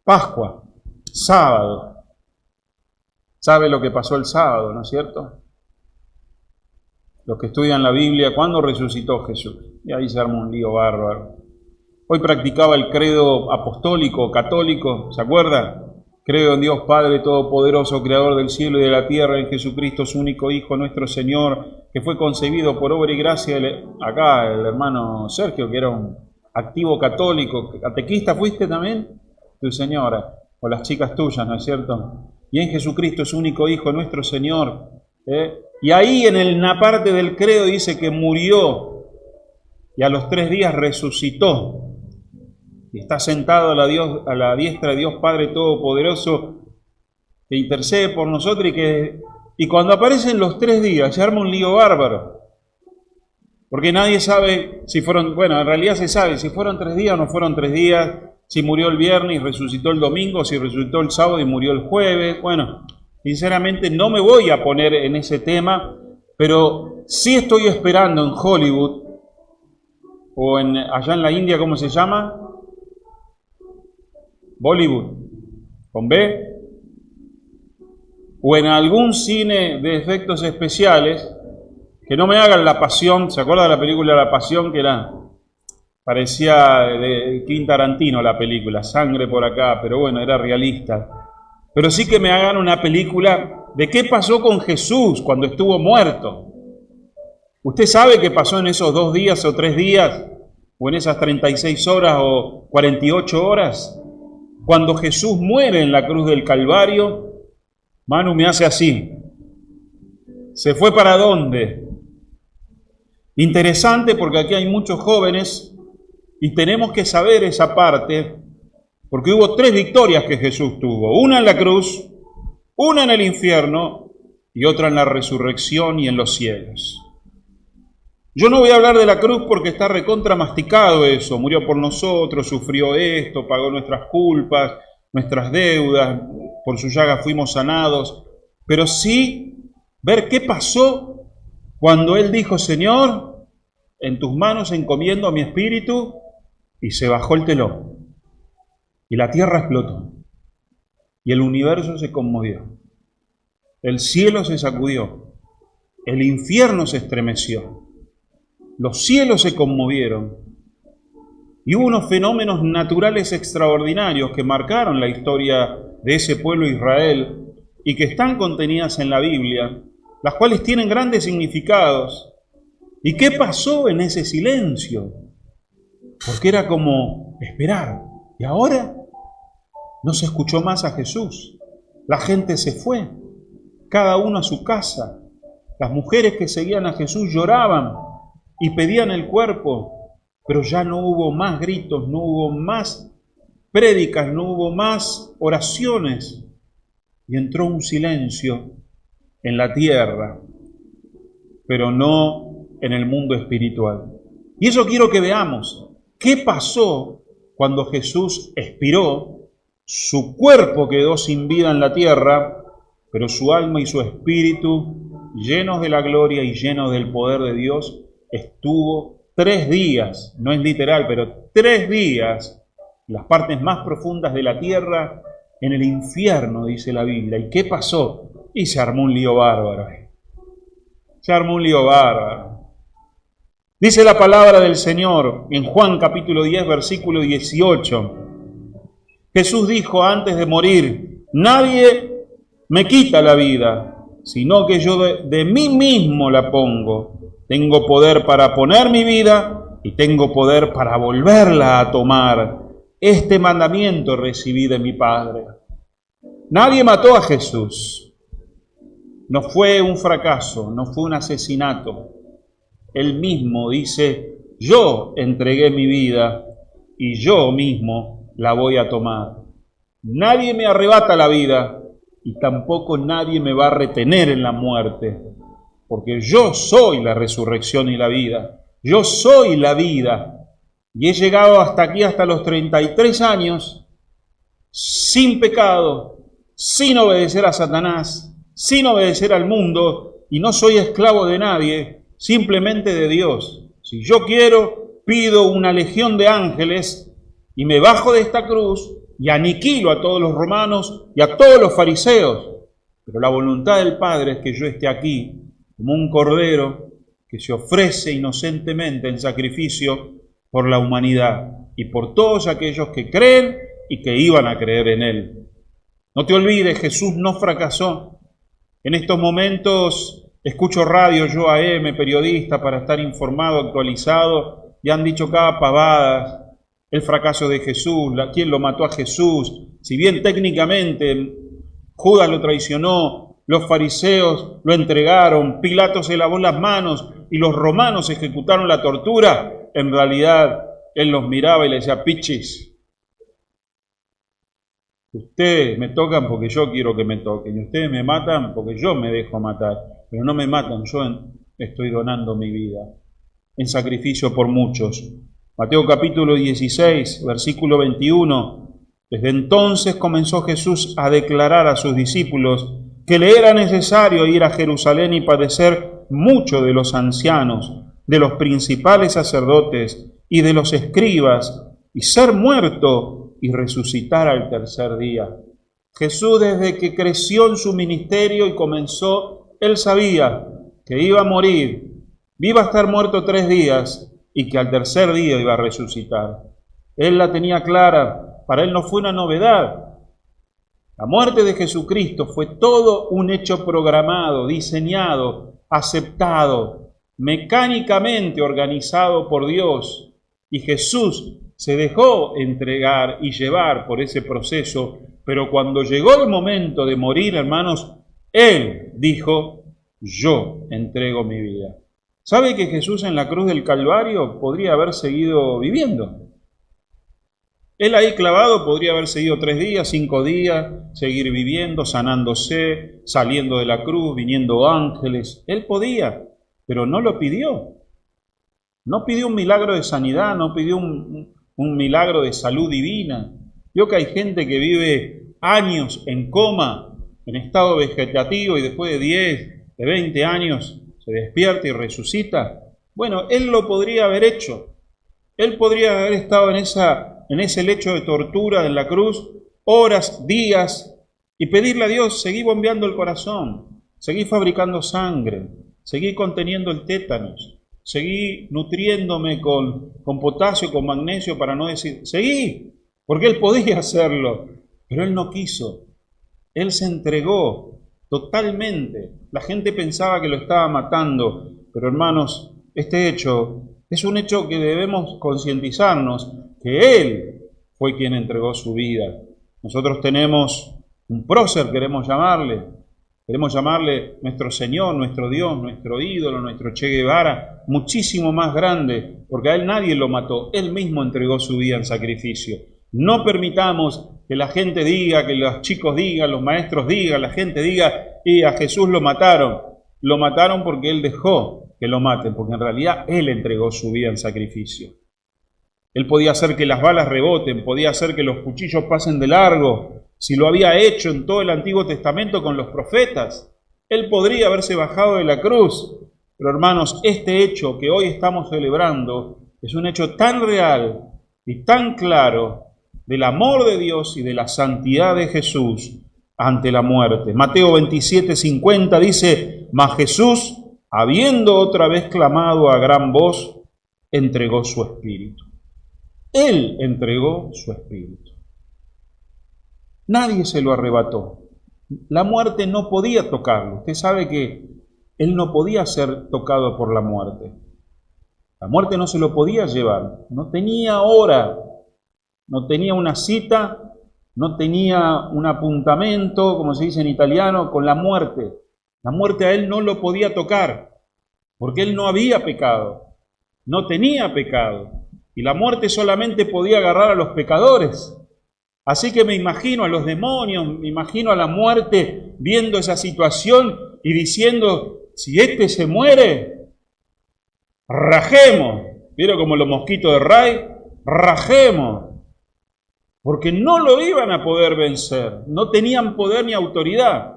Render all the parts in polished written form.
Pascua, sábado. ¿Sabe lo que pasó el sábado, no es cierto? Los que estudian la Biblia, ¿cuándo resucitó Jesús? Y ahí se arma un lío bárbaro. Hoy practicaba el credo apostólico, católico, ¿se acuerda? Creo en Dios Padre Todopoderoso, Creador del cielo y de la tierra, en Jesucristo, su único Hijo, nuestro Señor, que fue concebido por obra y gracia acá el hermano Sergio, que era un activo católico. ¿Catequista fuiste también? Tu señora, o las chicas tuyas, ¿no es cierto? Y en Jesucristo, su único Hijo, nuestro Señor. Y ahí en la parte del credo dice que murió y a los 3 días resucitó. Y está sentado a la diestra de Dios Padre Todopoderoso, que intercede por nosotros y cuando aparecen los 3 días se arma un lío bárbaro. Porque nadie sabe si fueron, bueno, en realidad se sabe si fueron 3 días o no fueron 3 días, si murió el viernes y resucitó el domingo, si resucitó el sábado y murió el jueves. Bueno, sinceramente no me voy a poner en ese tema, pero sí estoy esperando en Hollywood, o allá en la India, ¿cómo se llama? Bollywood, con B, o en algún cine de efectos especiales, que no me hagan La Pasión. ¿Se acuerda de la película La Pasión? Que parecía de Quentin Tarantino la película, sangre por acá, pero bueno, era realista. Pero sí que me hagan una película de qué pasó con Jesús cuando estuvo muerto. ¿Usted sabe qué pasó en esos 2 días o 3 días, o en esas 36 horas o 48 horas? Cuando Jesús muere en la cruz del Calvario, Manu me hace así. ¿Se fue para dónde? Interesante, porque aquí hay muchos jóvenes y tenemos que saber esa parte, porque hubo 3 victorias que Jesús tuvo. Una en la cruz, una en el infierno y otra en la resurrección y en los cielos. Yo no voy a hablar de la cruz porque está recontra masticado eso. Murió por nosotros, sufrió esto, pagó nuestras culpas, nuestras deudas, por su llaga fuimos sanados. Pero sí ver qué pasó cuando Él dijo: Señor, en tus manos encomiendo a mi espíritu, y se bajó el telón. Y la tierra explotó. Y el universo se conmovió. El cielo se sacudió. El infierno se estremeció. Los cielos se conmovieron y hubo unos fenómenos naturales extraordinarios que marcaron la historia de ese pueblo Israel y que están contenidas en la Biblia, las cuales tienen grandes significados. ¿Y qué pasó en ese silencio? Porque era como esperar. Y ahora no se escuchó más a Jesús. La gente se fue, cada uno a su casa. Las mujeres que seguían a Jesús lloraban y pedían el cuerpo, pero ya no hubo más gritos, no hubo más prédicas, no hubo más oraciones, y entró un silencio en la tierra, pero no en el mundo espiritual. Y eso quiero que veamos. ¿Qué pasó cuando Jesús expiró? Su cuerpo quedó sin vida en la tierra, pero su alma y su espíritu, llenos de la gloria y llenos del poder de Dios, estuvo 3 días, no es literal, pero 3 días, en las partes más profundas de la tierra, en el infierno, dice la Biblia. ¿Y qué pasó? Y se armó un lío bárbaro. Se armó un lío bárbaro. Dice la palabra del Señor en Juan capítulo 10, versículo 18. Jesús dijo antes de morir: nadie me quita la vida, sino que yo de mí mismo la pongo. Tengo poder para poner mi vida y tengo poder para volverla a tomar. Este mandamiento recibí de mi Padre. Nadie mató a Jesús. No fue un fracaso, no fue un asesinato. Él mismo dice: yo entregué mi vida y yo mismo la voy a tomar. Nadie me arrebata la vida y tampoco nadie me va a retener en la muerte. Porque yo soy la resurrección y la vida. Yo soy la vida. Y he llegado hasta aquí, hasta los 33 años, sin pecado, sin obedecer a Satanás, sin obedecer al mundo, y no soy esclavo de nadie, simplemente de Dios. Si yo quiero, pido una legión de ángeles y me bajo de esta cruz y aniquilo a todos los romanos y a todos los fariseos. Pero la voluntad del Padre es que yo esté aquí como un cordero que se ofrece inocentemente en sacrificio por la humanidad y por todos aquellos que creen y que iban a creer en Él. No te olvides, Jesús no fracasó. En estos momentos escucho radio, yo AM, periodista, para estar informado, actualizado, y han dicho cada pavada, el fracaso de Jesús, quién lo mató a Jesús. Si bien técnicamente Judas lo traicionó, los fariseos lo entregaron, Pilato se lavó las manos y los romanos ejecutaron la tortura, en realidad él los miraba y les decía: pichis, ustedes me tocan porque yo quiero que me toquen, y ustedes me matan porque yo me dejo matar, pero no me matan, yo estoy donando mi vida en sacrificio por muchos. Mateo capítulo 16, versículo 21. Desde entonces comenzó Jesús a declarar a sus discípulos que le era necesario ir a Jerusalén y padecer mucho de los ancianos, de los principales sacerdotes y de los escribas, y ser muerto y resucitar al tercer día. Jesús, desde que creció en su ministerio y comenzó, él sabía que iba a morir, iba a estar muerto 3 días y que al tercer día iba a resucitar. Él la tenía clara, para él no fue una novedad. La muerte de Jesucristo fue todo un hecho programado, diseñado, aceptado, mecánicamente organizado por Dios. Y Jesús se dejó entregar y llevar por ese proceso, pero cuando llegó el momento de morir, hermanos, Él dijo: yo entrego mi vida. ¿Sabe que Jesús en la cruz del Calvario podría haber seguido viviendo? Él ahí clavado podría haber seguido 3 días, 5 días, seguir viviendo, sanándose, saliendo de la cruz, viniendo ángeles. Él podía, pero no lo pidió. No pidió un milagro de sanidad, no pidió un milagro de salud divina. Vio que hay gente que vive años en coma, en estado vegetativo, y después de 10, de 20 años se despierta y resucita. Bueno, Él lo podría haber hecho. Él podría haber estado en ese lecho de tortura en la cruz, horas, días, y pedirle a Dios: seguí bombeando el corazón, seguí fabricando sangre, seguí conteniendo el tétanos, seguí nutriéndome con potasio, con magnesio, para no decir, seguí, porque Él podía hacerlo, pero Él no quiso. Él se entregó totalmente. La gente pensaba que lo estaba matando, pero hermanos, este hecho es un hecho que debemos concientizarnos, que Él fue quien entregó su vida. Nosotros tenemos un prócer, queremos llamarle nuestro Señor, nuestro Dios, nuestro ídolo, nuestro Che Guevara, muchísimo más grande, porque a Él nadie lo mató, Él mismo entregó su vida en sacrificio. No permitamos que la gente diga, que los chicos digan, los maestros digan, la gente diga: y a Jesús lo mataron porque Él dejó que lo maten, porque en realidad Él entregó su vida en sacrificio. Él podía hacer que las balas reboten, podía hacer que los cuchillos pasen de largo, si lo había hecho en todo el Antiguo Testamento con los profetas. Él podría haberse bajado de la cruz. Pero hermanos, este hecho que hoy estamos celebrando es un hecho tan real y tan claro del amor de Dios y de la santidad de Jesús ante la muerte. Mateo 27:50 dice: mas Jesús, habiendo otra vez clamado a gran voz, entregó su espíritu. Él entregó su espíritu. Nadie se lo arrebató. La muerte no podía tocarlo. Usted sabe que Él no podía ser tocado por la muerte. La muerte no se lo podía llevar. No tenía hora, no tenía una cita, no tenía un apuntamento, como se dice en italiano, con la muerte. La muerte a Él no lo podía tocar, porque Él no había pecado, no tenía pecado. Y la muerte solamente podía agarrar a los pecadores. Así que me imagino a los demonios, me imagino a la muerte viendo esa situación y diciendo: si este se muere, rajemos. ¿Vieron como los mosquitos de Ray? Rajemos. Porque no lo iban a poder vencer, no tenían poder ni autoridad.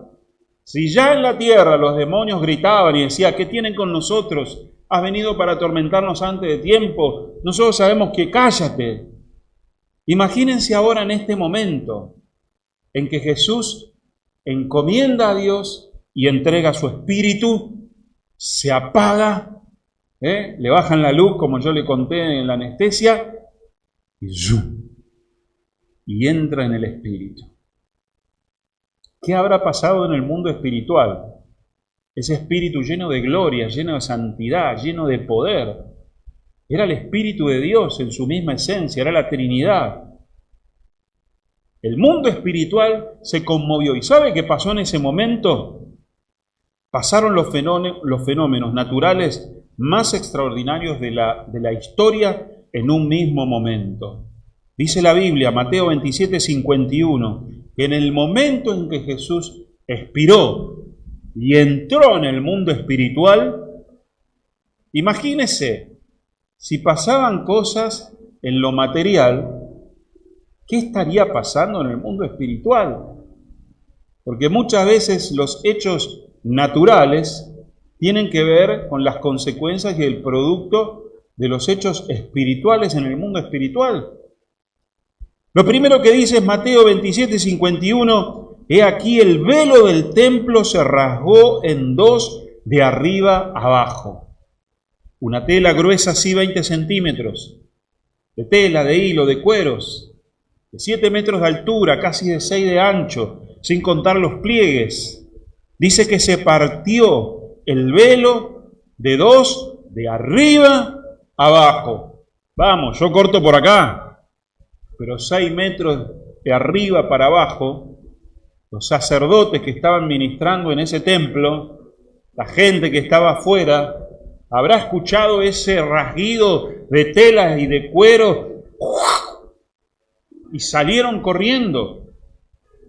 Si ya en la tierra los demonios gritaban y decían: ¿qué tienen con nosotros? ¿Has venido para atormentarnos antes de tiempo? Nosotros sabemos que cállate. Imagínense ahora en este momento en que Jesús encomienda a Dios y entrega su espíritu, se apaga, le bajan la luz, como yo le conté en la anestesia, y entra en el espíritu. ¿Qué habrá pasado en el mundo espiritual? Ese espíritu lleno de gloria, lleno de santidad, lleno de poder. Era el Espíritu de Dios en su misma esencia, era la Trinidad. El mundo espiritual se conmovió. ¿Y sabe qué pasó en ese momento? Pasaron los fenómenos naturales más extraordinarios de la historia en un mismo momento. Dice la Biblia, Mateo 27:51, que en el momento en que Jesús expiró y entró en el mundo espiritual, imagínese, si pasaban cosas en lo material, ¿qué estaría pasando en el mundo espiritual? Porque muchas veces los hechos naturales tienen que ver con las consecuencias y el producto de los hechos espirituales en el mundo espiritual. Lo primero que dice es Mateo 27:51, he aquí el velo del templo se rasgó en dos de arriba abajo. Una tela gruesa así 20 centímetros, de tela, de hilo, de cueros, de 7 metros de altura, casi de 6 de ancho, sin contar los pliegues. Dice que se partió el velo de dos de arriba abajo. Vamos, yo corto por acá, pero 6 metros de arriba para abajo, los sacerdotes que estaban ministrando en ese templo, la gente que estaba afuera, habrá escuchado ese rasguido de telas y de cuero y salieron corriendo,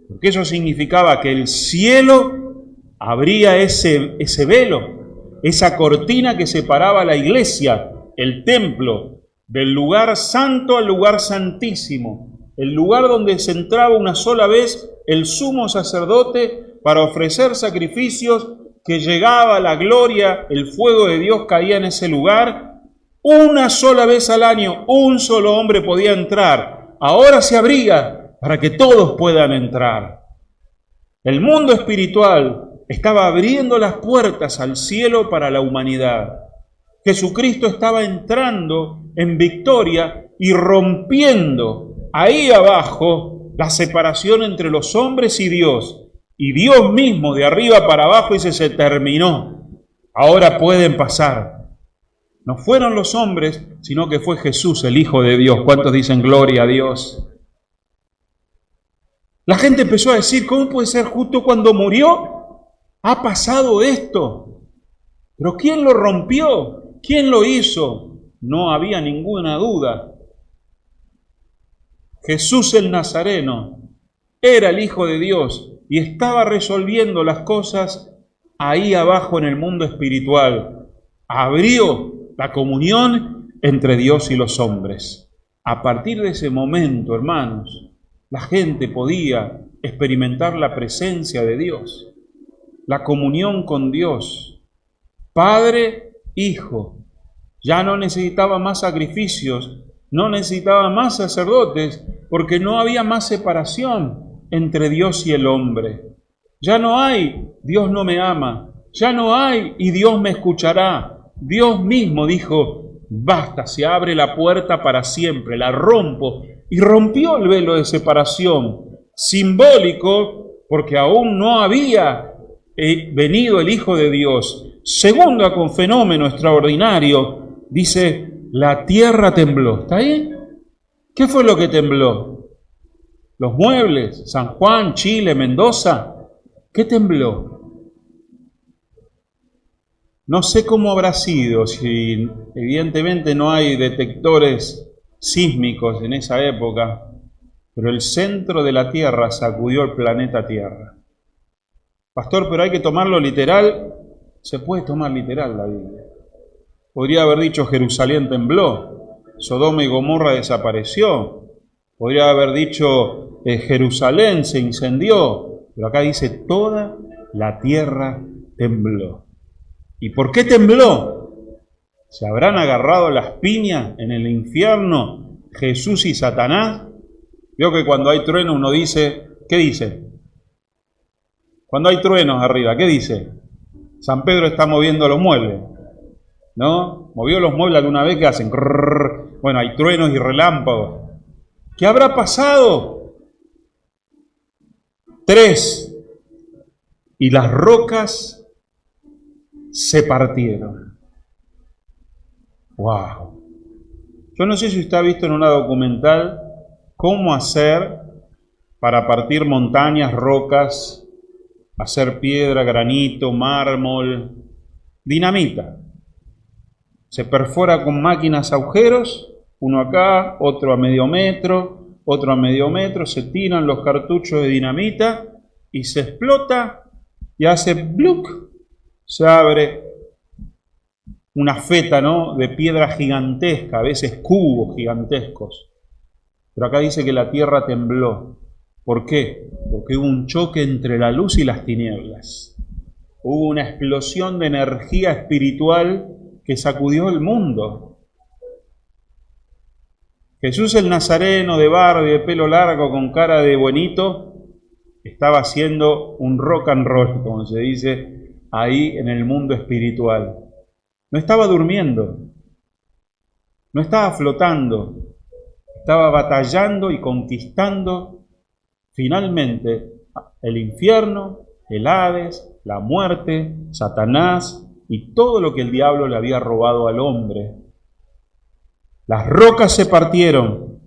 porque eso significaba que el cielo abría ese velo, esa cortina que separaba la iglesia, el templo, del lugar santo al lugar santísimo, el lugar donde se entraba una sola vez el sumo sacerdote para ofrecer sacrificios, que llegaba la gloria, el fuego de Dios caía en ese lugar. Una sola vez al año, un solo hombre podía entrar. Ahora se abría para que todos puedan entrar. El mundo espiritual estaba abriendo las puertas al cielo para la humanidad. Jesucristo estaba entrando en victoria y rompiendo ahí abajo la separación entre los hombres y Dios. Y Dios mismo de arriba para abajo dice, se terminó. Ahora pueden pasar. No fueron los hombres, sino que fue Jesús, el Hijo de Dios. ¿Cuántos dicen gloria a Dios? La gente empezó a decir, ¿cómo puede ser justo cuando murió? Ha pasado esto. ¿Pero quién lo rompió? ¿Quién lo hizo? No había ninguna duda. Jesús el Nazareno era el Hijo de Dios y estaba resolviendo las cosas ahí abajo en el mundo espiritual. Abrió la comunión entre Dios y los hombres. A partir de ese momento, hermanos, la gente podía experimentar la presencia de Dios, la comunión con Dios. Padre, Hijo, ya no necesitaba más sacrificios, no necesitaba más sacerdotes, porque no había más separación entre Dios y el hombre. Ya no hay, Dios no me ama, ya no hay, y Dios me escuchará. Dios mismo dijo, basta, se abre la puerta para siempre, la rompo, y rompió el velo de separación, simbólico, porque aún no había venido el Hijo de Dios. Segundo, con fenómeno extraordinario, dice, la tierra tembló. ¿Está ahí? ¿Qué fue lo que tembló? Los muebles, San Juan, Chile, Mendoza. ¿Qué tembló? No sé cómo habrá sido, si evidentemente no hay detectores sísmicos en esa época, pero el centro de la Tierra sacudió el planeta Tierra. Pastor, pero hay que tomarlo literal. Se puede tomar literal la Biblia. Podría haber dicho Jerusalén tembló, Sodoma y Gomorra desapareció. Podría haber dicho Jerusalén se incendió, pero acá dice toda la tierra tembló. ¿Y por qué tembló? ¿Se habrán agarrado las piñas en el infierno Jesús y Satanás Vio que cuando hay trueno uno dice, ¿qué dice? Cuando hay truenos arriba, ¿qué dice? San Pedro está moviendo los muebles, ¿no? ¿Movió los muebles alguna vez? ¿Qué hacen? Bueno, hay truenos y relámpagos. ¿Qué habrá pasado? 3. Y las rocas se partieron. ¡Wow! Yo no sé si usted ha visto en una documental cómo hacer para partir montañas, rocas, hacer piedra, granito, mármol, dinamita. Se perfora con máquinas agujeros, uno acá, otro a medio metro, otro a medio metro, se tiran los cartuchos de dinamita y se explota y hace ¡bluc! Se abre una feta, ¿no?, de piedra gigantesca, a veces cubos gigantescos. Pero acá dice que la tierra tembló. ¿Por qué? Porque hubo un choque entre la luz y las tinieblas. Hubo una explosión de energía espiritual que sacudió el mundo. Jesús el Nazareno, de barba y de pelo largo, con cara de buenito, estaba haciendo un rock and roll, como se dice, ahí en el mundo espiritual. No estaba durmiendo, no estaba flotando, estaba batallando y conquistando finalmente el infierno, el Hades, la muerte, Satanás y todo lo que el diablo le había robado al hombre. Las rocas se partieron.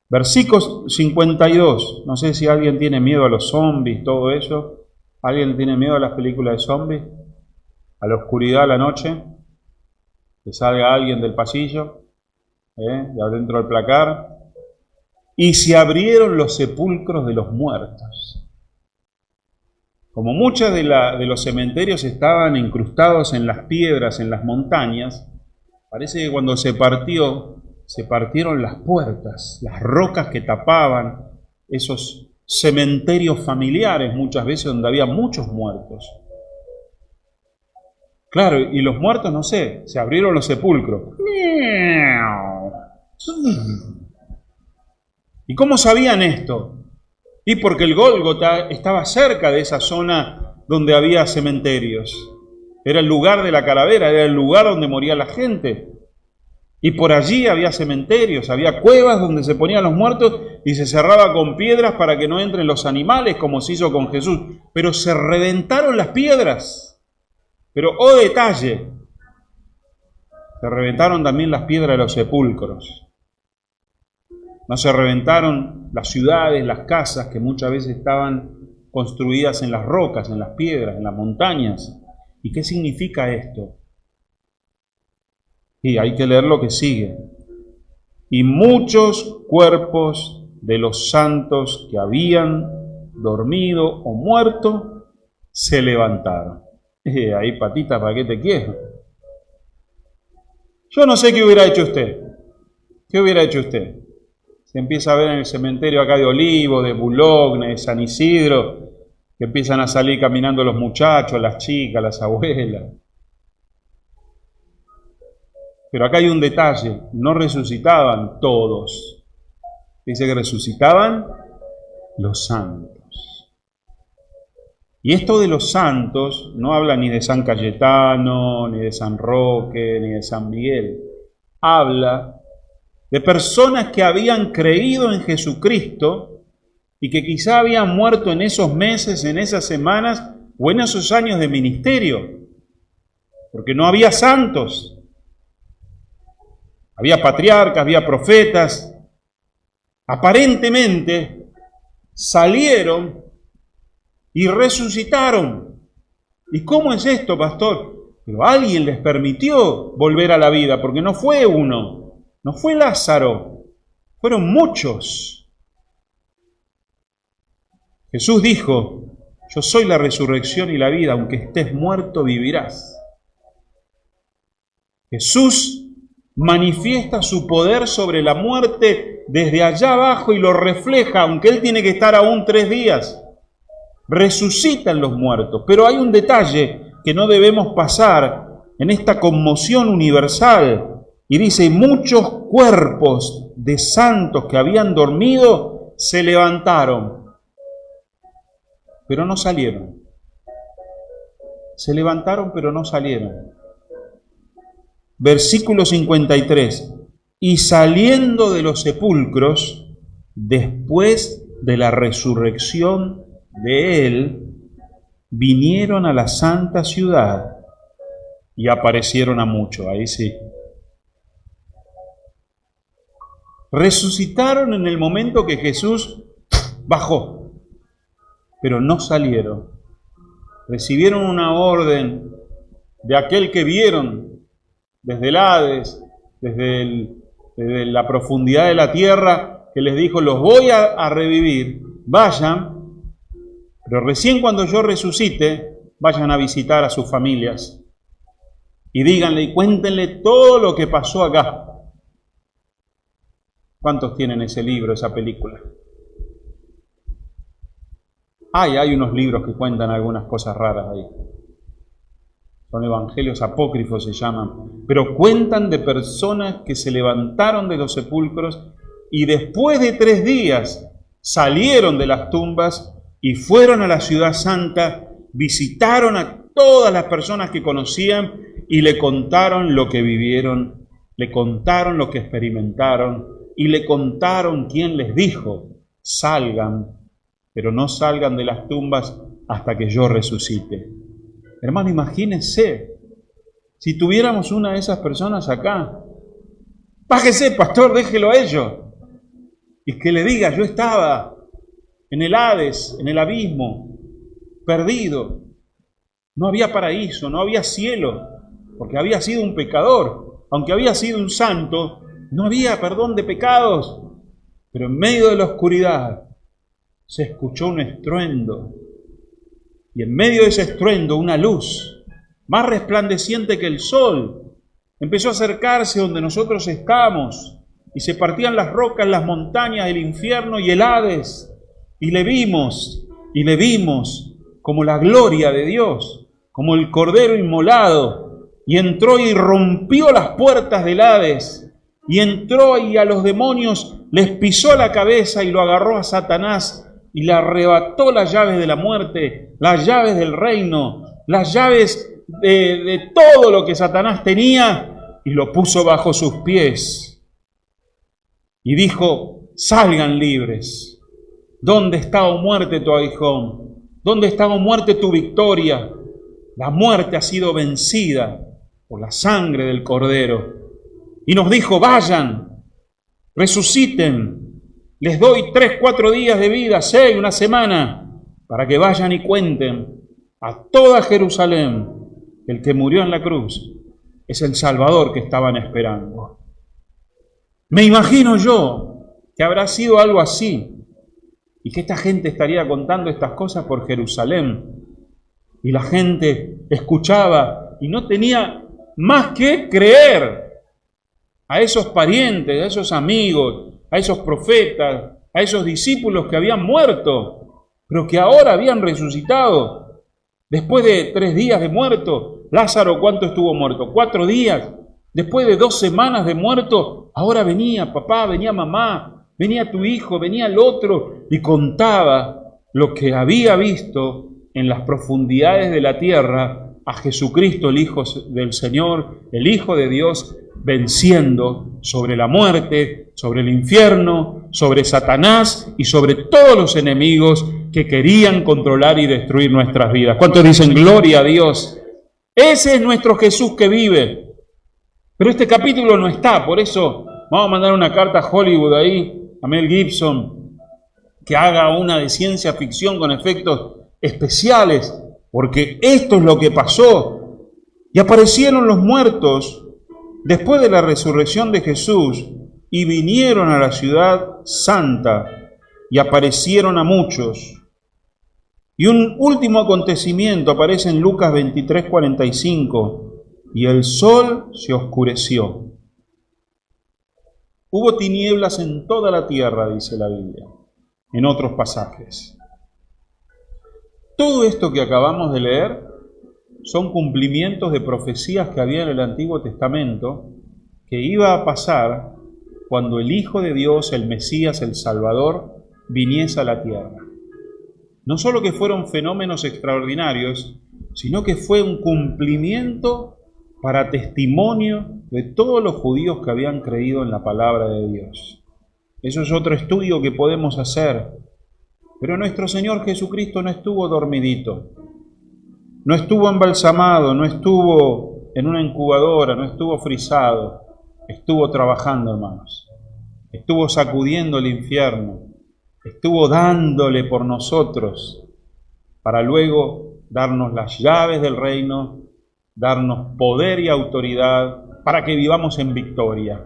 Versículo 52. No sé si alguien tiene miedo a los zombies, todo eso. ¿Alguien tiene miedo a las películas de zombies? A la oscuridad, a la noche. Que salga alguien del pasillo, de adentro del placar. Y se abrieron los sepulcros de los muertos. Como muchos de los cementerios estaban incrustados en las piedras, en las montañas, parece que cuando se partieron las puertas, las rocas que tapaban esos cementerios familiares, muchas veces donde había muchos muertos. Claro, y los muertos, no sé, se abrieron los sepulcros. ¿Y cómo sabían esto? Y porque el Gólgota estaba cerca de esa zona donde había cementerios. Era el lugar de la calavera, era el lugar donde moría la gente. Y por allí había cementerios, había cuevas donde se ponían los muertos y se cerraba con piedras para que no entren los animales, como se hizo con Jesús. Pero se reventaron las piedras. Pero, oh detalle, se reventaron también las piedras de los sepulcros. No se reventaron las ciudades, las casas que muchas veces estaban construidas en las rocas, en las piedras, en las montañas. ¿Y qué significa esto? Y hay que leer lo que sigue. Y muchos cuerpos de los santos que habían dormido o muerto se levantaron. Ahí, patita, ¿para qué te quiero? Yo no sé qué hubiera hecho usted. ¿Qué hubiera hecho usted? Se empieza a ver en el cementerio acá de Olivo, de Boulogne, de San Isidro, que empiezan a salir caminando los muchachos, las chicas, las abuelas. Pero acá hay un detalle, no resucitaban todos. Dice que resucitaban los santos. Y esto de los santos no habla ni de San Cayetano, ni de San Roque, ni de San Miguel. Habla de personas que habían creído en Jesucristo y que quizá habían muerto en esos meses, en esas semanas o en esos años de ministerio. Porque no había santos. Había patriarcas, había profetas. Aparentemente salieron y resucitaron. ¿Y cómo es esto, pastor? Pero alguien les permitió volver a la vida, porque no fue uno, no fue Lázaro, fueron muchos. Jesús dijo: yo soy la resurrección y la vida, aunque estés muerto vivirás. Jesús manifiesta su poder sobre la muerte desde allá abajo y lo refleja, aunque Él tiene que estar aún 3 días. Resucitan los muertos, pero hay un detalle que no debemos pasar en esta conmoción universal. Y dice, muchos cuerpos de santos que habían dormido se levantaron, pero no salieron. Se levantaron, pero no salieron. Versículo 53. Y saliendo de los sepulcros, después de la resurrección de él, vinieron a la santa ciudad y aparecieron a muchos. Ahí sí. Resucitaron en el momento que Jesús bajó, pero no salieron. Recibieron una orden de aquel que vieron desde el Hades, desde la profundidad de la tierra, que les dijo: los voy a revivir, vayan, pero recién cuando yo resucite, vayan a visitar a sus familias y díganle y cuéntenle todo lo que pasó acá. ¿Cuántos tienen ese libro, esa película? Hay unos libros que cuentan algunas cosas raras ahí. Son evangelios apócrifos, se llaman. Pero cuentan de personas que se levantaron de los sepulcros y después de 3 días salieron de las tumbas y fueron a la ciudad santa, visitaron a todas las personas que conocían y le contaron lo que vivieron, le contaron lo que experimentaron y le contaron quién les dijo: salgan, pero no salgan de las tumbas hasta que yo resucite. Hermano, imagínense, si tuviéramos una de esas personas acá, bájese, pastor, déjelo a ellos, y que le diga: yo estaba en el Hades, en el abismo, perdido, no había paraíso, no había cielo, porque había sido un pecador, aunque había sido un santo, no había perdón de pecados, pero en medio de la oscuridad se escuchó un estruendo, y en medio de ese estruendo una luz más resplandeciente que el sol empezó a acercarse donde nosotros estamos, y se partían las rocas, las montañas, el infierno y el Hades, y le vimos como la gloria de Dios, como el Cordero inmolado, y entró y rompió las puertas del Hades, y entró y a los demonios les pisó la cabeza y lo agarró a Satanás y le arrebató las llaves de la muerte, las llaves del reino, las llaves de todo lo que Satanás tenía, y lo puso bajo sus pies. Y dijo: salgan libres. ¿Dónde está, oh muerte, tu aguijón? ¿Dónde está, oh muerte, tu victoria? La muerte ha sido vencida por la sangre del Cordero. Y nos dijo: vayan, resuciten, les doy 3, 4 días de vida, 6, una semana, para que vayan y cuenten a toda Jerusalén que el que murió en la cruz es el Salvador que estaban esperando. Me imagino yo que habrá sido algo así, y que esta gente estaría contando estas cosas por Jerusalén, y la gente escuchaba y no tenía más que creer a esos parientes, a esos amigos, a esos profetas, a esos discípulos que habían muerto, pero que ahora habían resucitado. Después de 3 días de muerto, Lázaro, ¿cuánto estuvo muerto? 4 días. Después de 2 semanas de muerto, ahora venía papá, venía mamá, venía tu hijo, venía el otro, y contaba lo que había visto en las profundidades de la tierra a Jesucristo, el Hijo del Señor, el Hijo de Dios, venciendo sobre la muerte, sobre el infierno, sobre Satanás y sobre todos los enemigos que querían controlar y destruir nuestras vidas. ¿Cuántos dicen gloria a Dios? Ese es nuestro Jesús que vive. Pero este capítulo no está, por eso vamos a mandar una carta a Hollywood ahí, a Mel Gibson, que haga una de ciencia ficción con efectos especiales, porque esto es lo que pasó. Y aparecieron los muertos después de la resurrección de Jesús y vinieron a la ciudad santa y aparecieron a muchos. Y un último acontecimiento aparece en Lucas 23:45, y el sol se oscureció. Hubo tinieblas en toda la tierra, dice la Biblia, en otros pasajes. Todo esto que acabamos de leer son cumplimientos de profecías que había en el Antiguo Testamento, que iba a pasar cuando el Hijo de Dios, el Mesías, el Salvador, viniese a la tierra. No solo que fueron fenómenos extraordinarios, sino que fue un cumplimiento para testimonio de todos los judíos que habían creído en la palabra de Dios. Eso es otro estudio que podemos hacer. Pero nuestro Señor Jesucristo no estuvo dormidito, no estuvo embalsamado, no estuvo en una incubadora, no estuvo frisado, estuvo trabajando, hermanos. Estuvo sacudiendo el infierno, estuvo dándole por nosotros, para luego darnos las llaves del reino, darnos poder y autoridad, para que vivamos en victoria.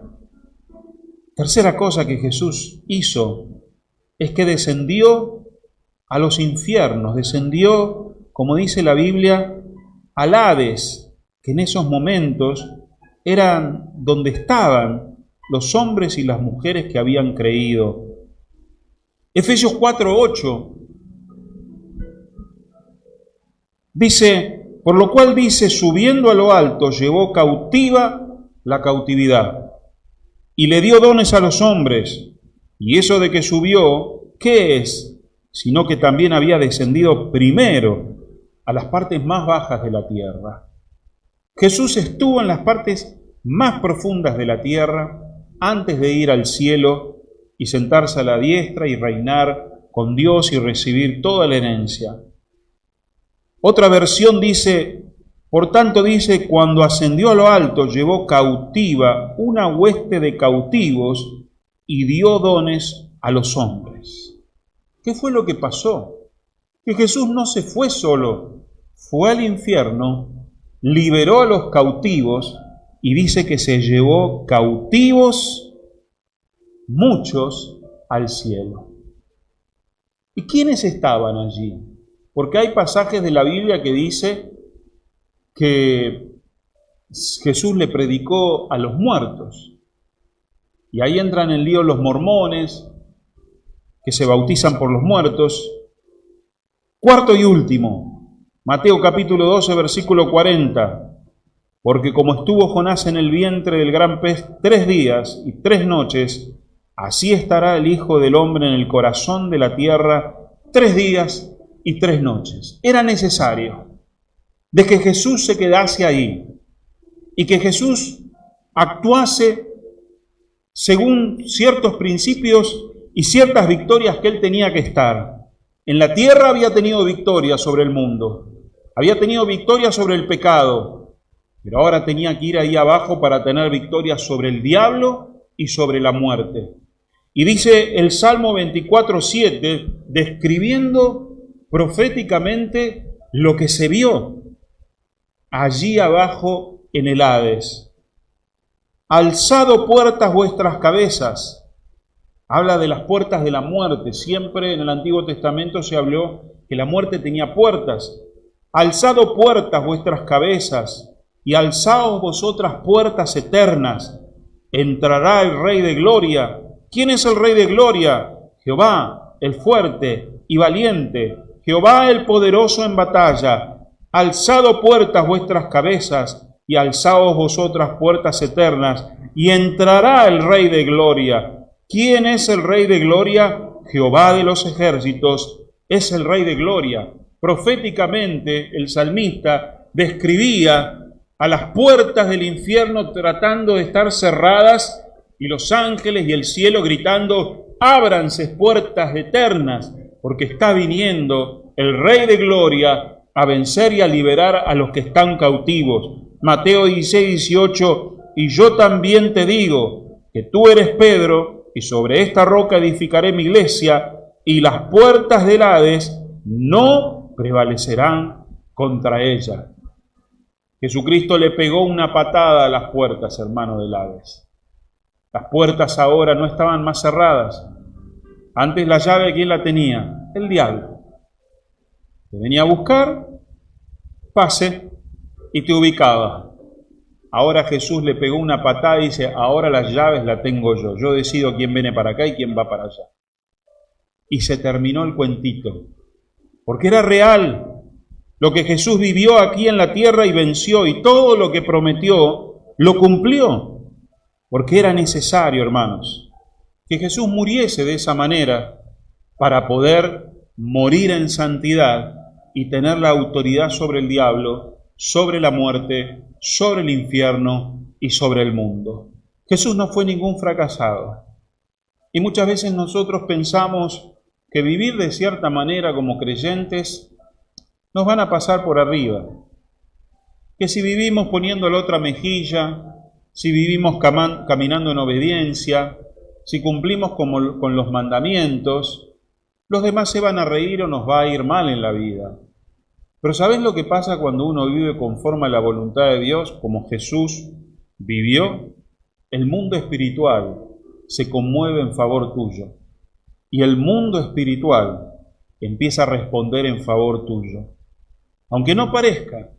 Tercera cosa que Jesús hizo es que descendió a los infiernos, descendió, como dice la Biblia, al Hades, que en esos momentos eran donde estaban los hombres y las mujeres que habían creído. Efesios 4:8 dice, por lo cual dice, subiendo a lo alto, llevó cautiva la cautividad y le dio dones a los hombres. Y eso de que subió, ¿qué es? Sino que también había descendido primero a las partes más bajas de la tierra. Jesús estuvo en las partes más profundas de la tierra antes de ir al cielo y sentarse a la diestra y reinar con Dios y recibir toda la herencia. Otra versión dice, por tanto dice, cuando ascendió a lo alto, llevó cautiva una hueste de cautivos y dio dones a los hombres. ¿Qué fue lo que pasó? Que Jesús no se fue solo, fue al infierno, liberó a los cautivos y dice que se llevó cautivos muchos al cielo. ¿Y quiénes estaban allí? Porque hay pasajes de la Biblia que dice que Jesús le predicó a los muertos. Y ahí entran en lío los mormones, que se bautizan por los muertos. Cuarto y último, Mateo capítulo 12, versículo 40. Porque como estuvo Jonás en el vientre del gran pez 3 días y 3 noches, así estará el Hijo del Hombre en el corazón de la tierra 3 días y 3 noches. Era necesario de que Jesús se quedase ahí y que Jesús actuase según ciertos principios y ciertas victorias que él tenía que estar. En la tierra había tenido victoria sobre el mundo, había tenido victoria sobre el pecado, pero ahora tenía que ir ahí abajo para tener victoria sobre el diablo y sobre la muerte. Y dice el Salmo 24:7, describiendo proféticamente lo que se vio allí abajo en el Hades. Alzado puertas vuestras cabezas. Habla de las puertas de la muerte. Siempre en el Antiguo Testamento se habló que la muerte tenía puertas. Alzado puertas vuestras cabezas y alzaos vosotras puertas eternas. Entrará el Rey de Gloria. ¿Quién es el Rey de Gloria? Jehová, el fuerte y valiente. Jehová, el poderoso en batalla. Alzado puertas vuestras cabezas y alzaos vosotras puertas eternas, y entrará el Rey de Gloria. ¿Quién es el Rey de Gloria? Jehová de los ejércitos es el Rey de Gloria. Proféticamente el salmista describía a las puertas del infierno tratando de estar cerradas y los ángeles y el cielo gritando, ábranse puertas eternas, porque está viniendo el Rey de Gloria a vencer y a liberar a los que están cautivos. Mateo 16:18, y yo también te digo que tú eres Pedro, y sobre esta roca edificaré mi iglesia, y las puertas del Hades no prevalecerán contra ella. Jesucristo le pegó una patada a las puertas, hermano, del Hades. Las puertas ahora no estaban más cerradas. Antes la llave, ¿quién la tenía? El diablo. Te venía a buscar, pase, y te ubicaba. Ahora Jesús le pegó una patada y dice, ahora las llaves las tengo yo. Yo decido quién viene para acá y quién va para allá. Y se terminó el cuentito. Porque era real lo que Jesús vivió aquí en la tierra y venció, y todo lo que prometió lo cumplió. Porque era necesario, hermanos, que Jesús muriese de esa manera para poder morir en santidad y tener la autoridad sobre el diablo, sobre la muerte, sobre el infierno y sobre el mundo. Jesús no fue ningún fracasado. Y muchas veces nosotros pensamos que vivir de cierta manera como creyentes nos van a pasar por arriba. Que si vivimos poniendo la otra mejilla, si vivimos caminando en obediencia, si cumplimos con los mandamientos, los demás se van a reír o nos va a ir mal en la vida. Pero ¿sabés lo que pasa cuando uno vive conforme a la voluntad de Dios, como Jesús vivió? El mundo espiritual se conmueve en favor tuyo. Y el mundo espiritual empieza a responder en favor tuyo. Aunque no parezca,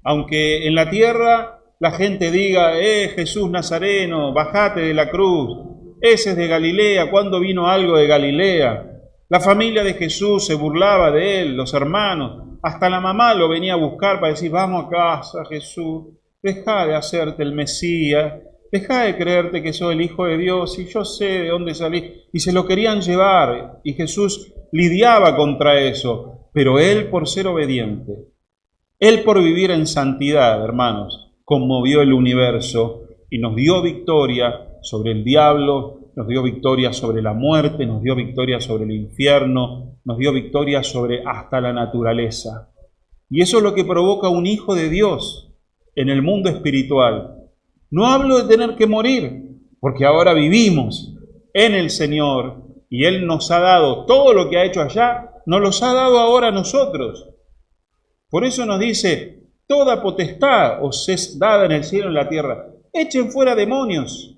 aunque en la tierra la gente diga, Jesús Nazareno, bajate de la cruz, ese es de Galilea, ¿cuándo vino algo de Galilea? La familia de Jesús se burlaba de él, los hermanos, hasta la mamá lo venía a buscar para decir, vamos a casa, Jesús, deja de hacerte el Mesías, deja de creerte que soy el Hijo de Dios y yo sé de dónde salí. Y se lo querían llevar y Jesús lidiaba contra eso, pero él por ser obediente, él por vivir en santidad, hermanos, conmovió el universo y nos dio victoria sobre el diablo, nos dio victoria sobre la muerte, nos dio victoria sobre el infierno, nos dio victoria sobre hasta la naturaleza. Y eso es lo que provoca un hijo de Dios en el mundo espiritual. No hablo de tener que morir, porque ahora vivimos en el Señor y Él nos ha dado todo lo que ha hecho allá, nos los ha dado ahora a nosotros. Por eso nos dice, toda potestad os es dada en el cielo y en la tierra. Echen fuera demonios,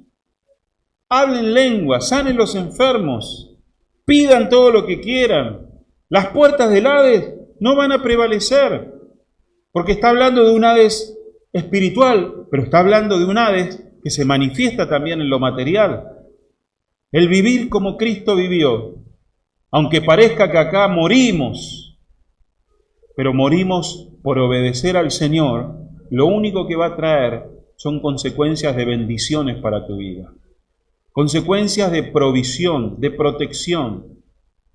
hablen lenguas, sanen los enfermos, pidan todo lo que quieran. Las puertas del Hades no van a prevalecer, porque está hablando de un Hades espiritual, pero está hablando de un Hades que se manifiesta también en lo material. El vivir como Cristo vivió, aunque parezca que acá morimos, pero morimos por obedecer al Señor, lo único que va a traer son consecuencias de bendiciones para tu vida, consecuencias de provisión, de protección,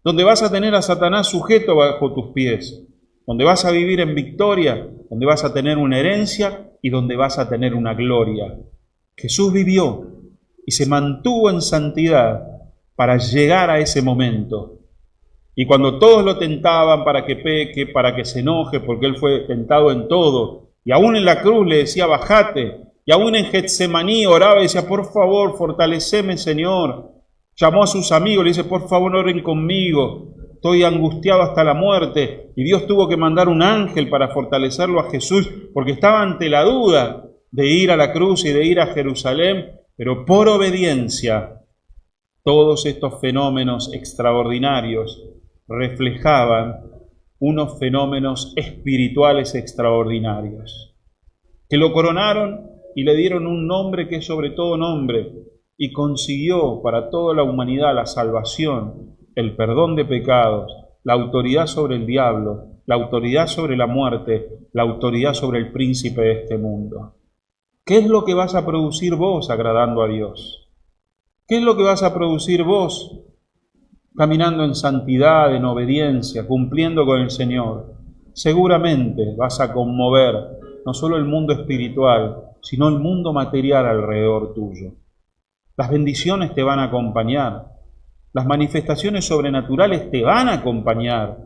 donde vas a tener a Satanás sujeto bajo tus pies, donde vas a vivir en victoria, donde vas a tener una herencia y donde vas a tener una gloria. Jesús vivió y se mantuvo en santidad para llegar a ese momento. Y cuando todos lo tentaban para que peque, para que se enoje, porque él fue tentado en todo, y aún en la cruz le decía, bajate, y aún en Getsemaní oraba y decía, por favor, fortaleceme, Señor. Llamó a sus amigos, le dice, por favor, oren conmigo, estoy angustiado hasta la muerte. Y Dios tuvo que mandar un ángel para fortalecerlo a Jesús, porque estaba ante la duda de ir a la cruz y de ir a Jerusalén, pero por obediencia, todos estos fenómenos extraordinarios reflejaban unos fenómenos espirituales extraordinarios, que lo coronaron y le dieron un nombre que es sobre todo nombre, y consiguió para toda la humanidad la salvación, el perdón de pecados, la autoridad sobre el diablo, la autoridad sobre la muerte, la autoridad sobre el príncipe de este mundo. ¿Qué es lo que vas a producir vos agradando a Dios? ¿Qué es lo que vas a producir vos caminando en santidad, en obediencia, cumpliendo con el Señor? Seguramente vas a conmover no solo el mundo espiritual, sino el mundo material alrededor tuyo. Las bendiciones te van a acompañar, las manifestaciones sobrenaturales te van a acompañar,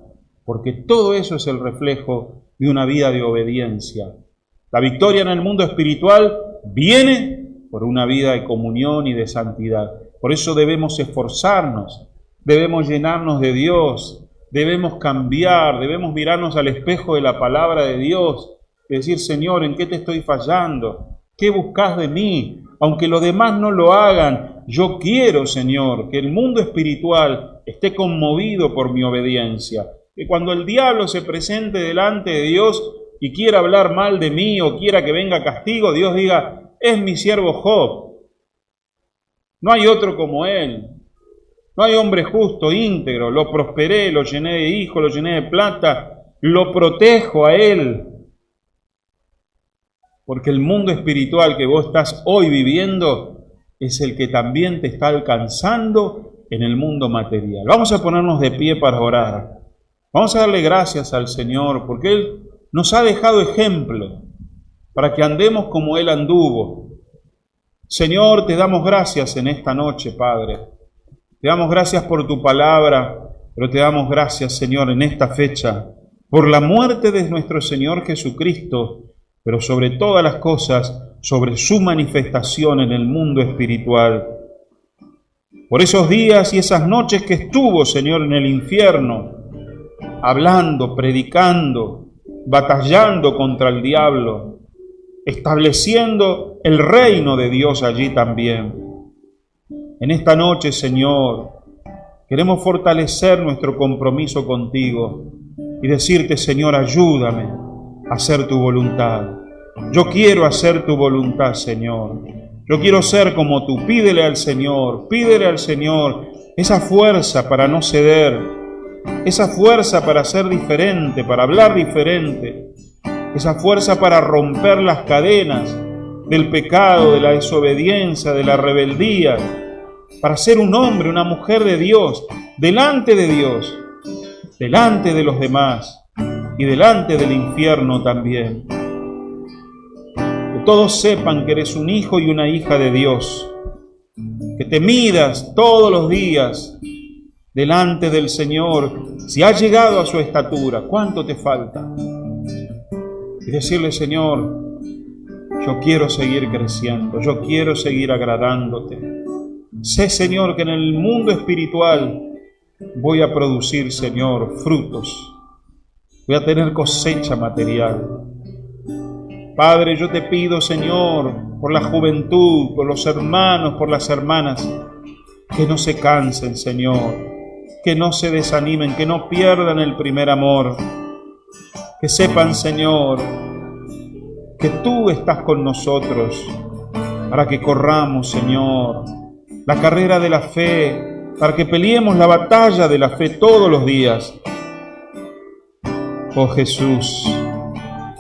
porque todo eso es el reflejo de una vida de obediencia. La victoria en el mundo espiritual viene por una vida de comunión y de santidad. Por eso debemos esforzarnos, debemos llenarnos de Dios, debemos cambiar, debemos mirarnos al espejo de la palabra de Dios y decir, Señor, ¿en qué te estoy fallando? ¿Qué buscas de mí? Aunque los demás no lo hagan, yo quiero, Señor, que el mundo espiritual esté conmovido por mi obediencia. Que cuando el diablo se presente delante de Dios y quiera hablar mal de mí o quiera que venga castigo, Dios diga, es mi siervo Job. No hay otro como él. No hay hombre justo, íntegro. Lo prosperé, lo llené de hijos, lo llené de plata. Lo protejo a él. Porque el mundo espiritual que vos estás hoy viviendo es el que también te está alcanzando en el mundo material. Vamos a ponernos de pie para orar. Vamos a darle gracias al Señor porque Él nos ha dejado ejemplo para que andemos como Él anduvo. Señor, te damos gracias en esta noche, Padre. Te damos gracias por tu palabra, pero te damos gracias, Señor, en esta fecha, por la muerte de nuestro Señor Jesucristo, pero sobre todas las cosas, sobre su manifestación en el mundo espiritual. Por esos días y esas noches que estuvo, Señor, en el infierno, hablando, predicando, batallando contra el diablo, estableciendo el reino de Dios allí también. En esta noche, Señor, queremos fortalecer nuestro compromiso contigo y decirte, Señor, ayúdame a hacer tu voluntad. Yo quiero hacer tu voluntad, Señor. Yo quiero ser como tú. Pídele al Señor esa fuerza para no ceder, esa fuerza para ser diferente, para hablar diferente, esa fuerza para romper las cadenas del pecado, de la desobediencia, de la rebeldía, para ser un hombre, una mujer de Dios, delante de Dios, delante de los demás y delante del infierno también. Que todos sepan que eres un hijo y una hija de Dios, que te midas todos los días delante del Señor, si has llegado a su estatura, ¿cuánto te falta? Y decirle, Señor, yo quiero seguir creciendo, yo quiero seguir agradándote. Sé, Señor, que en el mundo espiritual voy a producir, Señor, frutos. Voy a tener cosecha material. Padre, yo te pido, Señor, por la juventud, por los hermanos, por las hermanas, que no se cansen, Señor, que no se desanimen, que no pierdan el primer amor. Que sepan, Señor, que tú estás con nosotros para que corramos, Señor, la carrera de la fe, para que peleemos la batalla de la fe todos los días. Oh Jesús,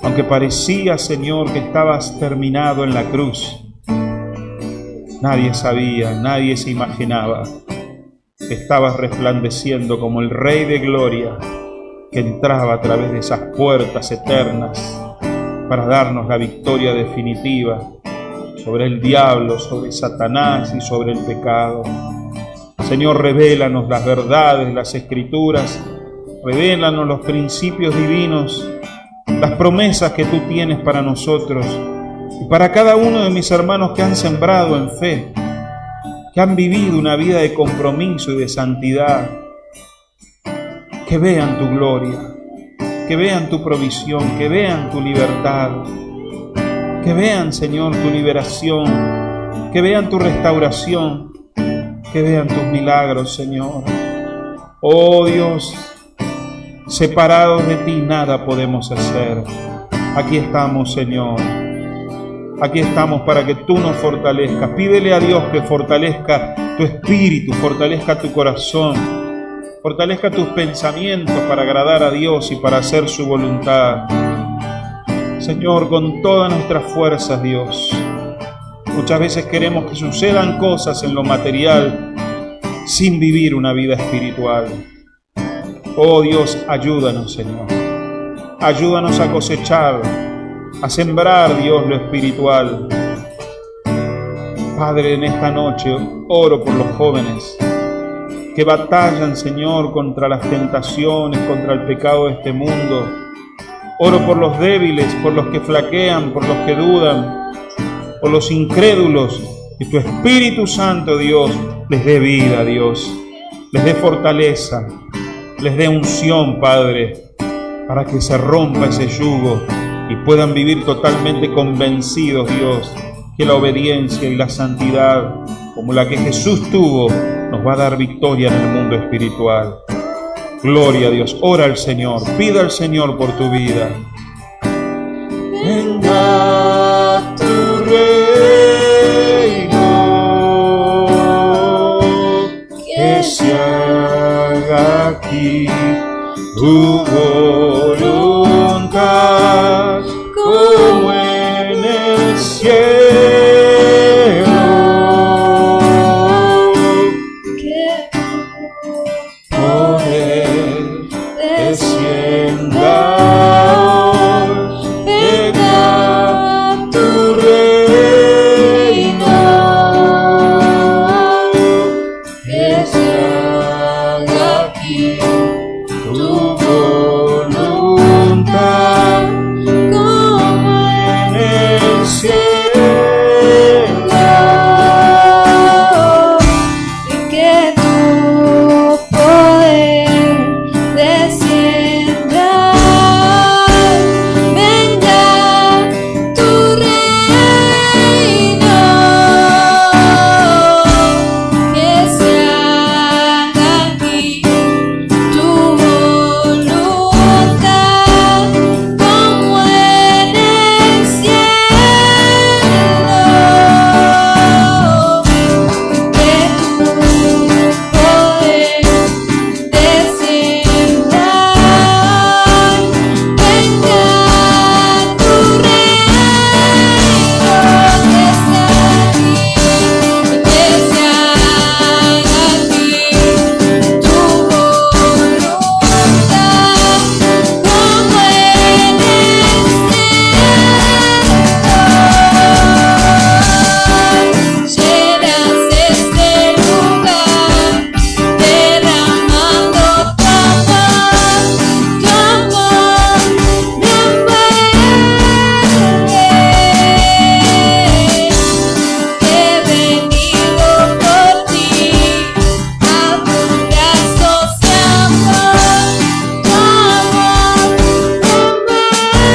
aunque parecía, Señor, que estabas terminado en la cruz, nadie sabía, nadie se imaginaba que estabas resplandeciendo como el Rey de Gloria que entraba a través de esas puertas eternas para darnos la victoria definitiva sobre el diablo, sobre Satanás y sobre el pecado. Señor, revélanos las verdades, las Escrituras, revélanos los principios divinos, las promesas que tú tienes para nosotros y para cada uno de mis hermanos que han sembrado en fe, que han vivido una vida de compromiso y de santidad. Que vean tu gloria, que vean tu provisión, que vean tu libertad, que vean, Señor, tu liberación, que vean tu restauración, que vean tus milagros, Señor. Oh Dios, separados de ti nada podemos hacer. Aquí estamos, Señor. Aquí estamos para que tú nos fortalezcas. Pídele a Dios que fortalezca tu espíritu, fortalezca tu corazón, fortalezca tus pensamientos para agradar a Dios y para hacer su voluntad. Señor, con todas nuestras fuerzas, Dios. Muchas veces queremos que sucedan cosas en lo material sin vivir una vida espiritual. Oh Dios, ayúdanos, Señor. Ayúdanos a cosechar, a sembrar, Dios, lo espiritual. Padre, en esta noche oro por los jóvenes que batallan, Señor, contra las tentaciones, contra el pecado de este mundo. Oro por los débiles, por los que flaquean, por los que dudan, por los incrédulos. Que tu Espíritu Santo, Dios, les dé vida, Dios, les dé fortaleza, les dé unción, Padre, para que se rompa ese yugo y puedan vivir totalmente convencidos, Dios, que la obediencia y la santidad, como la que Jesús tuvo, nos va a dar victoria en el mundo espiritual. Gloria a Dios. Ora al Señor, pida al Señor por tu vida. Venga tu reino, que se haga aquí tu voluntad, como en el cielo. descienda hoy, venga tu reino, que se haga aquí tu voluntad, como en el cielo, y que tu poder descienda, venga tu reino, que se haga aquí tu voluntad, como en el cielo, que tu poder descienda, venga tu reino, que se haga aquí tu voluntad, como en el cielo. Llenas este lugar, derramando tu amor me envuelve. He venido por ti, a tus brazos de amor, tu amor me envuelve.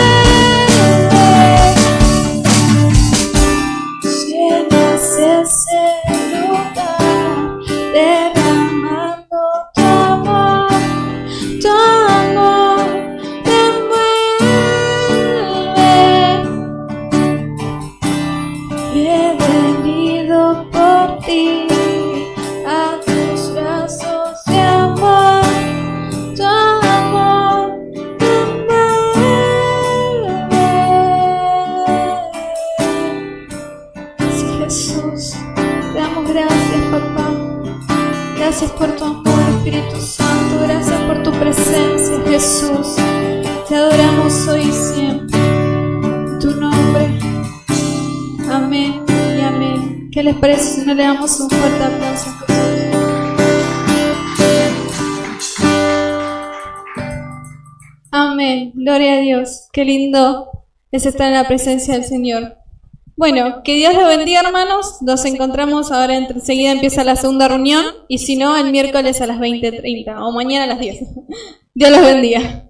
Llenas ese lugar, derramando tu amor me envuelve. He venido por ti, a tus brazos de amor, tu amor me envuelve. Sí, Jesús, te damos gracias, papá. Gracias por tu amor, Espíritu Santo. Gracias por tu presencia, Jesús. Te adoramos hoy y siempre. En tu nombre. Amén y amén. ¿Qué les parece si no le damos un fuerte aplauso a Jesús? Amén. Gloria a Dios. Qué lindo es estar en la presencia del Señor. Bueno, que Dios los bendiga, hermanos. Nos encontramos ahora, enseguida empieza la segunda reunión, y si no, el miércoles a las 20:30 o mañana a las 10. Dios los bendiga.